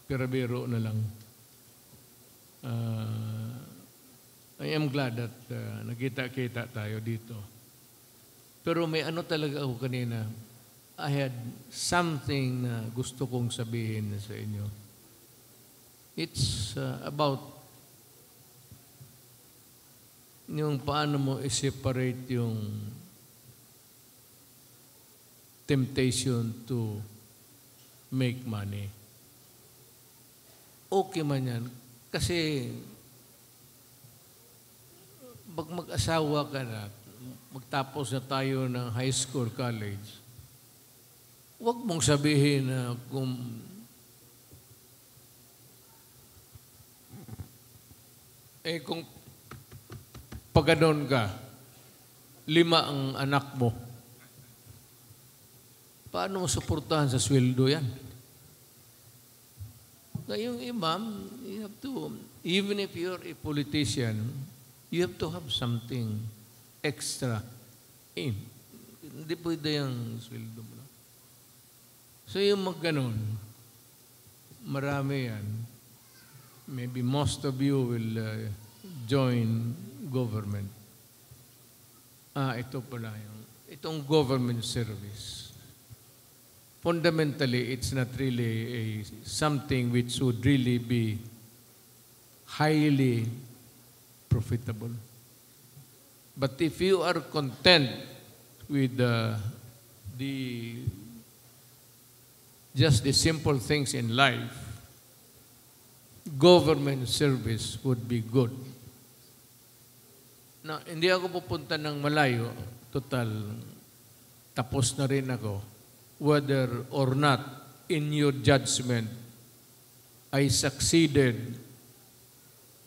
Pirabiro na lang. I am glad that nakita-kita tayo dito. Pero may ano talaga ako kanina. I had something na gusto kong sabihin sa inyo. It's about yung paano mo i-separate yung temptation to make money. Okay man yan. Kasi pag mag-asawa ka na, magtapos na tayo ng high school, college, huwag mong sabihin na kung paganoon ka, 5 ang anak mo, paano mo suportahan sa sweldo yan? Ngayong imam, you have to, even if you're a politician, you have to have something extra in. Hindi pwede yung sweldo mo lang. So yung magganon, marami yan. Maybe most of you will join government. Ito pala yung, itong government service. Fundamentally, it's not really something which would really be highly profitable. But if you are content with just the simple things in life, government service would be good. Now, hindi ako pupunta ng malayo. Total, tapos na rin ako. Whether or not, in your judgment, I succeeded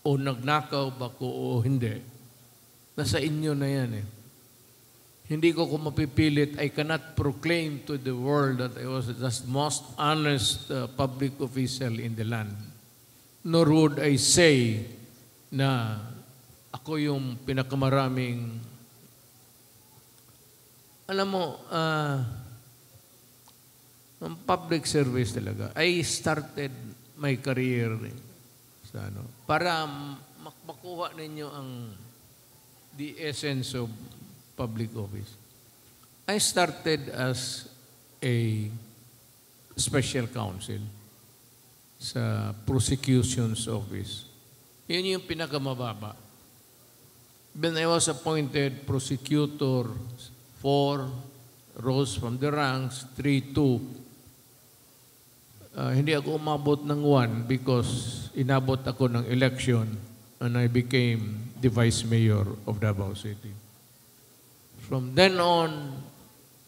o nagnakaw ba ko o hindi. Nasa inyo na yan eh. Hindi ko mapipilit. I cannot proclaim to the world that I was the most honest public official in the land. Nor would I say na ako yung pinakamaraming, alam mo, ng public service talaga. I started my career sa para makuha ninyo ang the essence of public office. I started as a special counsel sa prosecution's office. Yun yung pinakamababa. When I was appointed prosecutor 4, rose from the ranks, 3-2. Hindi ako umabot ng 1 because inabot ako ng election and I became the vice mayor of Davao City. From then on,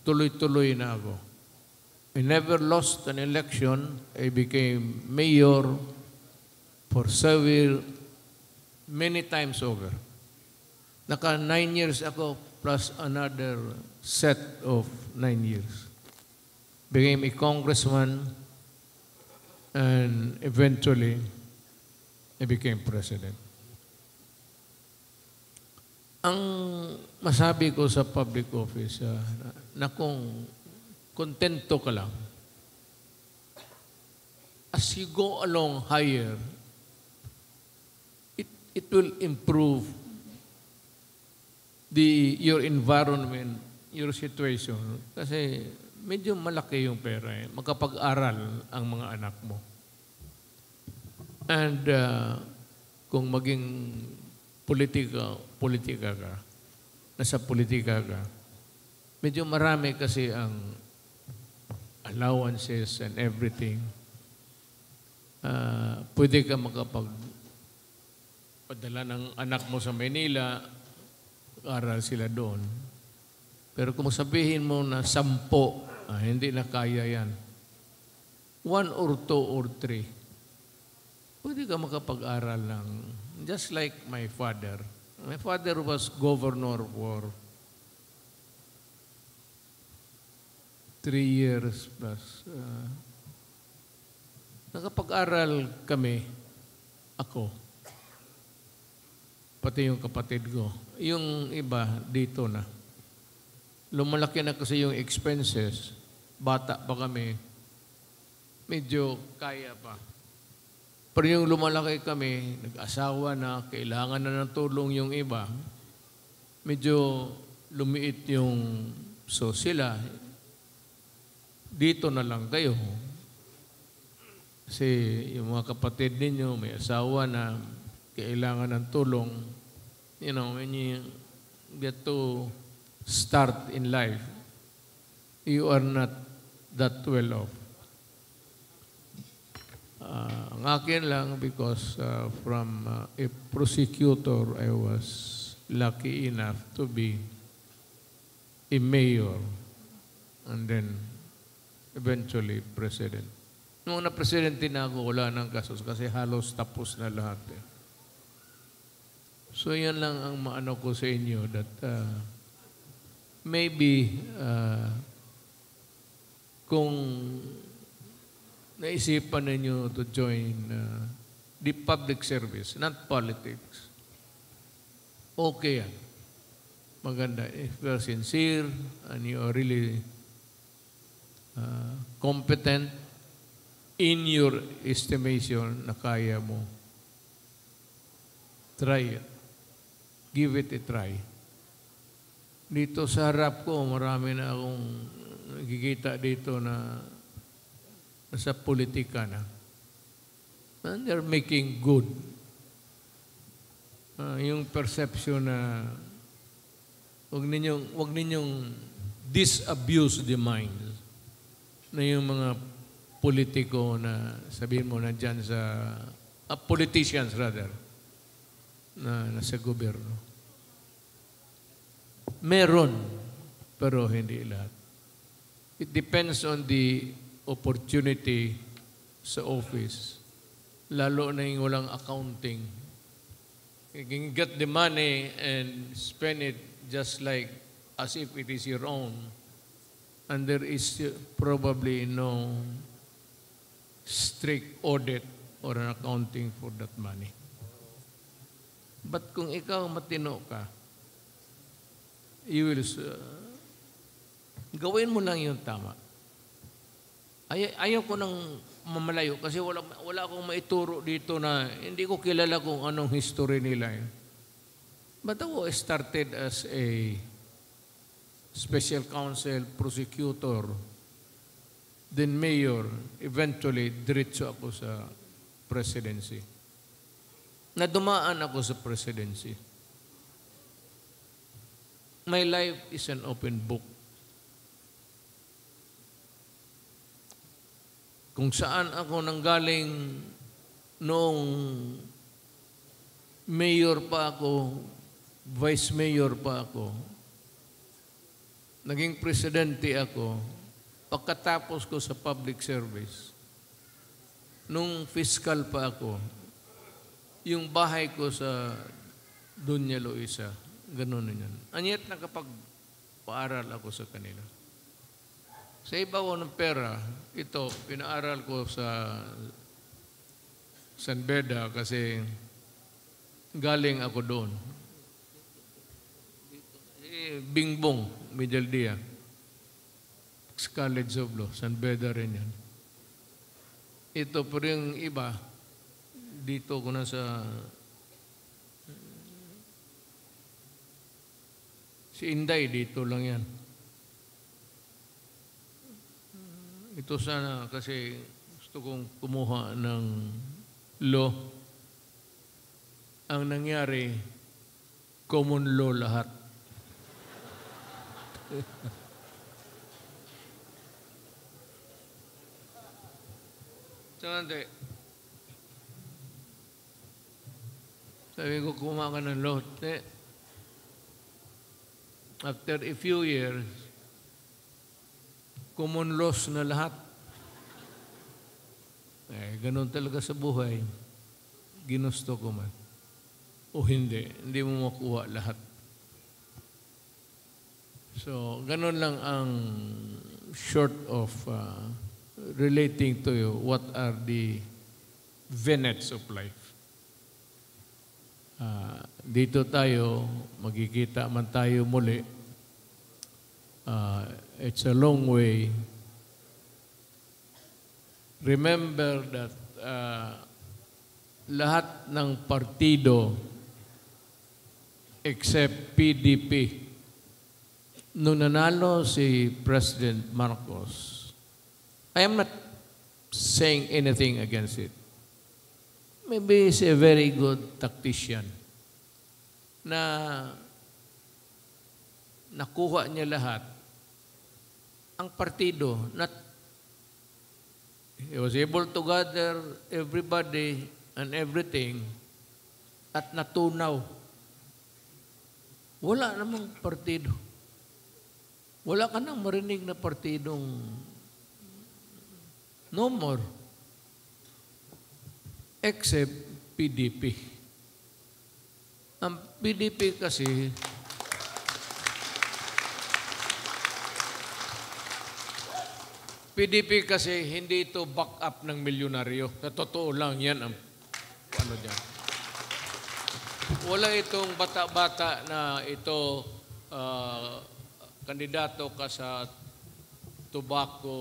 tuloy-tuloy na ako. I never lost an election. I became mayor for several, many times over. Naka 9 years ako plus another set of 9 years. Became a congressman and eventually I became president. Ang masabi ko sa public office na kung kontento ka lang, as you go along higher, it will improve your environment, your situation. Kasi medyo malaki yung pera eh. Magkapag-aral ang mga anak mo. And kung maging politika ka, nasa politika ka, medyo marami kasi ang allowances and everything. Pwede ka makapagpadala ng anak mo sa Manila, aral sila doon. Pero kung sabihin mo na 10, hindi na kaya yan. 1 or 2 or 3. Pwede ka makapag-aral ng, just like my father. My father was governor for 3 years plus. Nakapag-aral kami, ako, pati yung kapatid ko. Yung iba, dito na. Lumalaki na kasi yung expenses. Bata pa kami. medyo kaya pa. Pero yung lumalaki kami, nag-asawa na, kailangan na ng tulong yung iba, medyo lumiit yung so sila, dito na lang kayo. Kasi yung mga kapatid ninyo, may asawa na kailangan ng tulong. You know, when you get to start in life, you are not that well off. Ang akin lang, because from a prosecutor, I was lucky enough to be a mayor and then eventually president. Nung na-presidente na ako, wala ng kasos kasi halos tapos na lahat. So yan lang ang maano ko sa inyo that maybe kung naisipan ninyo to join the public service, not politics, okay yan. Maganda. If you are sincere and you are really competent in your estimation na kaya mo, try it. Give it a try. Dito sa harap ko, marami na akong nakikita dito na sa politika na. And they're making good. Yung perception na wag ninyong disabuse the mind na yung mga politiko na sabihin mo na dyan sa politicians rather na nasa gobyerno. Meron, pero hindi lahat. It depends on the opportunity sa office. Lalo na yung walang accounting. You can get the money and spend it just like as if it is your own. And there is probably no strict audit or an accounting for that money. But kung ikaw matino ka, you will gawin mo lang yung tama. Ayaw ko nang mamalayo kasi wala akong maituro dito na hindi ko kilala kung anong history nila. But ako started as a special counsel, prosecutor, then mayor, eventually diretso ako sa presidency. Nadumaan ako sa presidency. My life is an open book. Kung saan ako nanggaling noong mayor pa ako, vice mayor pa ako, naging presidente ako, pagkatapos ko sa public service, nung fiscal pa ako, yung bahay ko sa Dunya Luisa, ganun na yan. Anyat nakapag-paaral ako sa kanila. Sa ibaw ng pera, ito, pinaaral ko sa San Beda kasi galing ako doon. Bingbong, Medialdia. College of Law, San Beda rin yan. Ito po rin iba, dito ko na sa si Inday, dito lang yan. Ito sana kasi gusto kong kumuha ng law. Ang nangyari, common law lahat. Sante, sabi ko kumuha ka ng law. After a few years, common laws na lahat. Ganun talaga sa buhay. Ginusto ko man. O hindi mo makuha lahat. So, ganun lang ang short of relating to you what are the venets of life. Dito tayo, magkikita man tayo muli. It's a long way remember that lahat ng partido except PDP, nung nanalo si President Marcos, I am not saying anything against it. Maybe he's a very good tactician na nakuha niya lahat. Ang partido, he was able to gather everybody and everything at natunaw. Wala namang partido. Wala ka nang marinig na partidong no more. Except PDP. Ang PDP kasi hindi ito back up ng milyonaryo. Sa totoo lang yan ang ano dyan. Wala itong bata-bata na ito kandidato ka sa tobacco,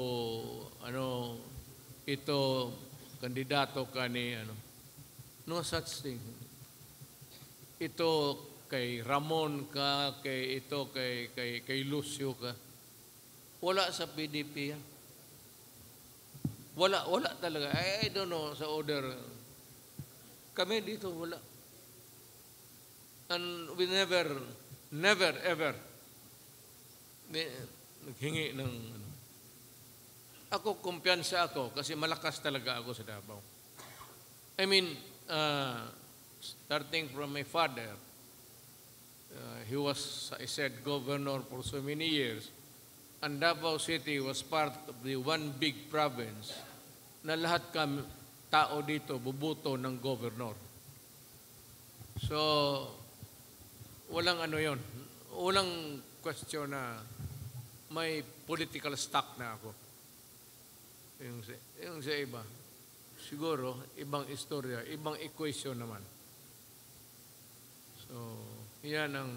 ito kandidato ka ni no such thing. Ito kay Ramon ka, kay Lucio ka. Wala sa PDP yan. Wala talaga. I don't know sa order. Kami dito wala. And we never ever naghingi ng ako, kumpiyansa ako kasi malakas talaga ako sa Davao. I mean, starting from my father, he was, I said, governor for so many years, and Davao City was part of the one big province na lahat kami tao dito bubuto ng governor. So, walang yon. Walang question na may political stock na ako. Yung sa iba, siguro, ibang istorya, ibang equation naman. So, yan ang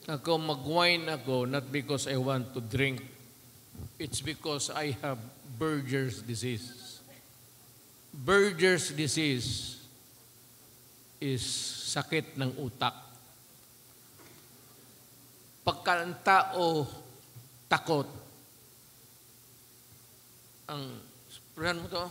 ako mag-wine ako, not because I want to drink. It's because I have Berger's disease. Berger's disease is sakit ng utak. Pagka ang tao takot, ang sprayan mo to,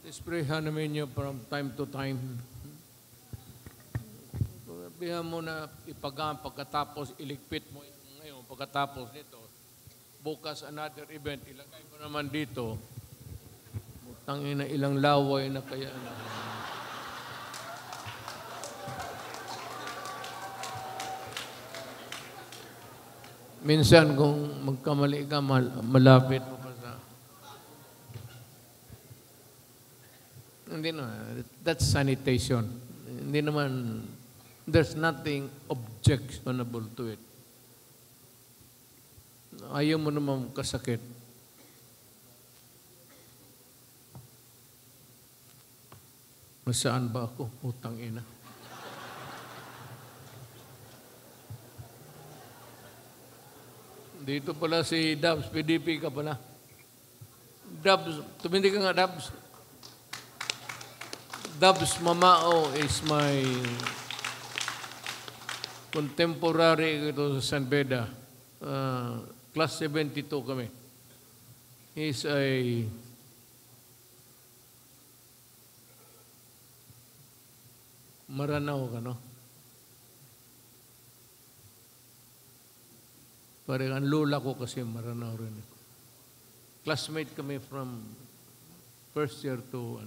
isprehan namin nyo from time to time. Sabihan mo na ipagaan pagkatapos, iligpit mo ngayon pagkatapos nito. Bukas another event, ilagay mo naman dito. Tangina ilang laway na kaya. Minsan kung magkamali ka, malapit mo pa sa... Hindi naman. That's sanitation. Hindi naman, there's nothing objectionable to it. Ayaw mo naman kasakit. Masaan ba ako? Utang ina. Dito pala si Dubs, PDP ka pala. Dubs, tumindi ka nga Dubs. Dubs Mamao is my contemporary ito sa San Beda. Class 72 kami. He's a Maranao ka, no? Parang ang lola ko kasi Maranao rin. Classmate kami from first year to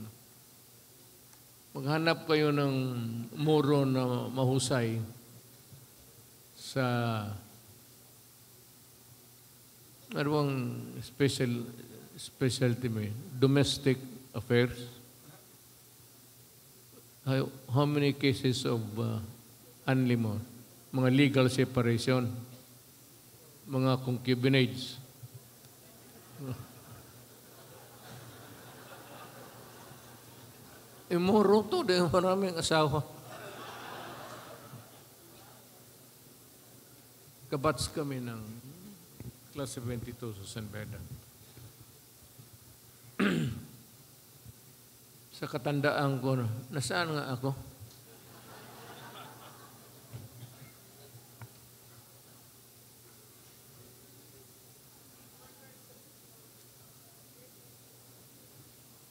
maghanap kayo ng muro na mahusay sa special specialty mo, domestic affairs. How many cases of unlimon? Mga legal separation, mga concubinage. Imoro to, dahil maraming asawa. Kabats kami ng klase 22 sa San Beda. Sa katandaan ko, nasaan nga ako?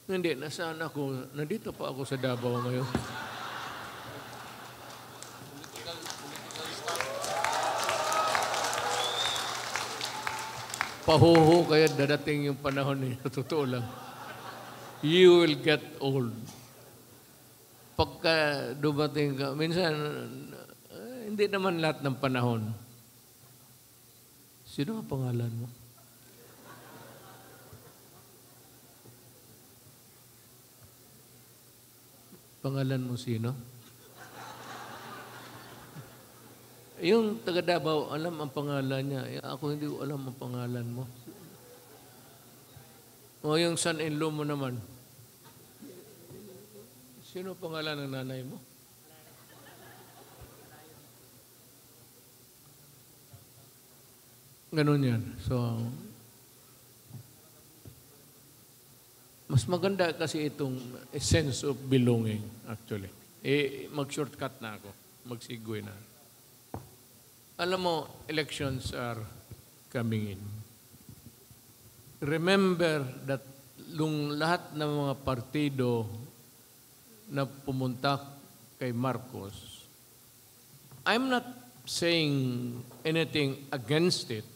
Hindi, nasaan ako? Nandito pa ako sa Davao ngayon. Pahuho kaya dadating yung panahon niya. Totoo lang. You will get old. Pagka dumating ka, minsan, hindi naman lahat ng panahon. Sino ang pangalan mo? Pangalan mo sino? Yung taga Davao, alam ang pangalan niya. Ako hindi ko alam ang pangalan mo. O yung son-in-law mo naman. Sino pangalan ng nanay mo? Ganun yan. So, mas maganda kasi itong sense of belonging, actually. Mag-shortcut na ako. Mag-segue na. Alam mo, elections are coming in. Remember that lahat ng mga partido na pumunta kay Marcos, I'm not saying anything against it.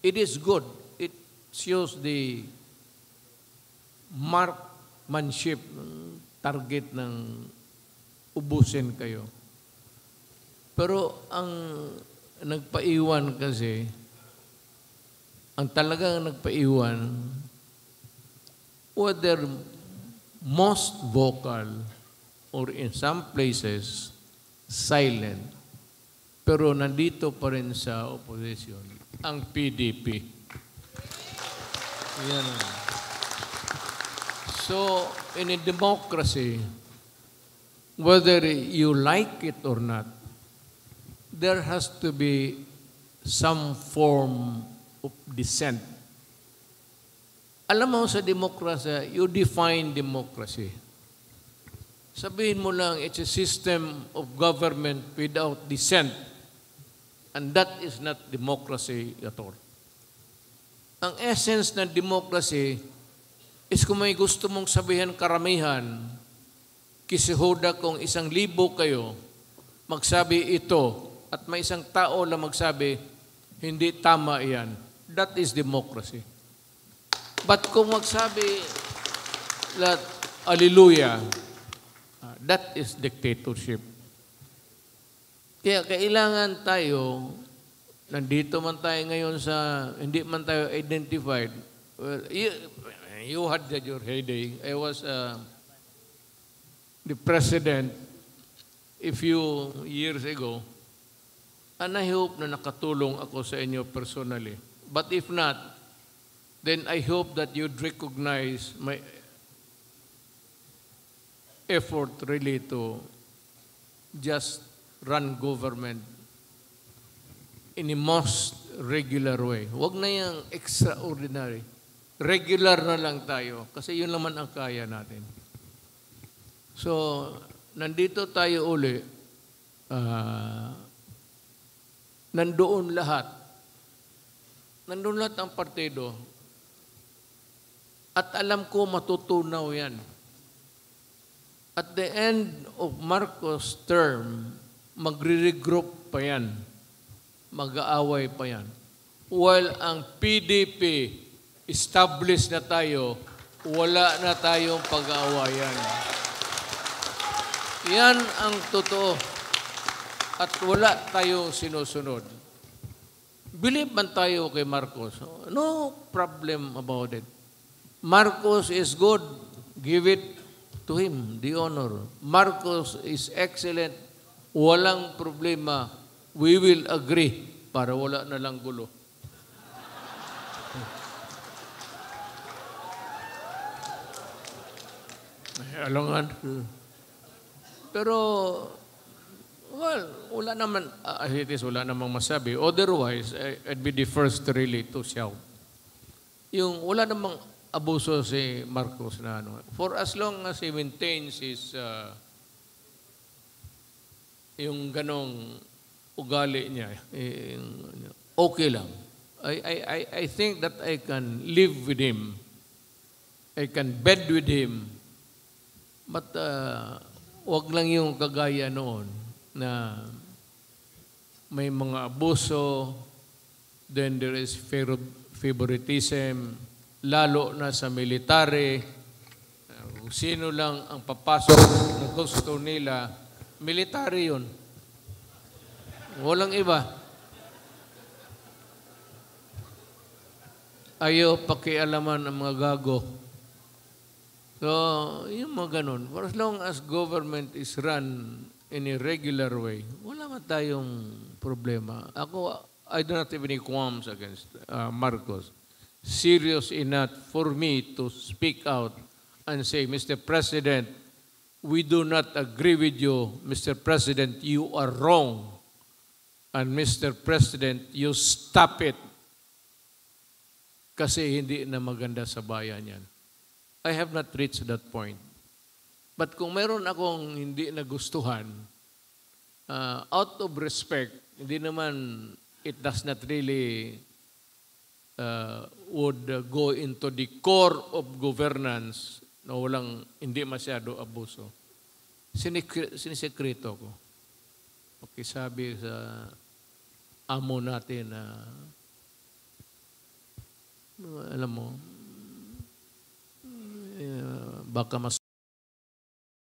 It is good. It shows the markmanship, target ng ubusin kayo. Pero ang nagpaiwan kasi, ang talagang nagpaiwan, whether most vocal or in some places, silent, pero nandito pa rin sa opposition, ang PDP. Yan. So, in a democracy, whether you like it or not, there has to be some form of dissent. Alam mo sa demokrasya, you define democracy. Sabihin mo lang, it's a system of government without dissent. And that is not democracy at all. Ang essence ng democracy is kung may gusto mong sabihin karamihan, kisihoda kung 1,000 kayo, magsabi ito, at may isang tao lang magsabi, hindi tama iyan. That is democracy. But kung magsabi, that, hallelujah, that is dictatorship. Kaya kailangan tayo, nandito man tayo ngayon sa, hindi man tayo identified. Well, you had your heyday. I was the president a few years ago, and I hope na nakatulong ako sa inyo personally. But if not, then I hope that you'd recognize my effort really to just run government in a most regular way. Huwag na yung extraordinary. Regular na lang tayo kasi yun naman ang kaya natin. So, nandito tayo uli. Nandoon lahat. Nandoon lahat ang partido. At alam ko matutunaw yan. At the end of Marcos' term, magre-regroup pa yan. Mag-aaway pa yan. While ang PDP, established na tayo, wala na tayong pag-aawayan. Yan ang totoo. At wala tayong sinusunod. Believe man tayo kay Marcos. No problem about it. Marcos is good. Give it to him, the honor. Marcos is excellent. Walang problema. We will agree para wala na lang gulo. Alangan. Pero, well, wala naman, as it is, wala namang masabi. Otherwise, I'd be the first really to shout. Yung wala namang abuso si Marcos na ano. For as long as he maintains his, yung ganong ugali niya, okay lang. I think that I can live with him. I can bed with him. But wag lang yung kagaya noon na may mga abuso, then there is favoritism, lalo na sa military. Kung sino lang ang papasok na gusto nila, military yun. Walang iba. Ayaw pakialaman ang mga gago. So, yung mga ganun. For as long as government is run in a regular way, wala man tayong problema. Ako, I do not have any qualms against Marcos. Serious enough for me to speak out and say, Mr. President, we do not agree with you. Mr. President, you are wrong. And Mr. President, you stop it. Kasi hindi na maganda sa bayan yan. I have not reached that point. But kung meron akong hindi nagustuhan, out of respect, hindi naman, it does not really would go into the core of governance na walang, hindi masyado abuso. Sinisekreto ko. Pakisabi sa amo natin na, alam mo, baka mas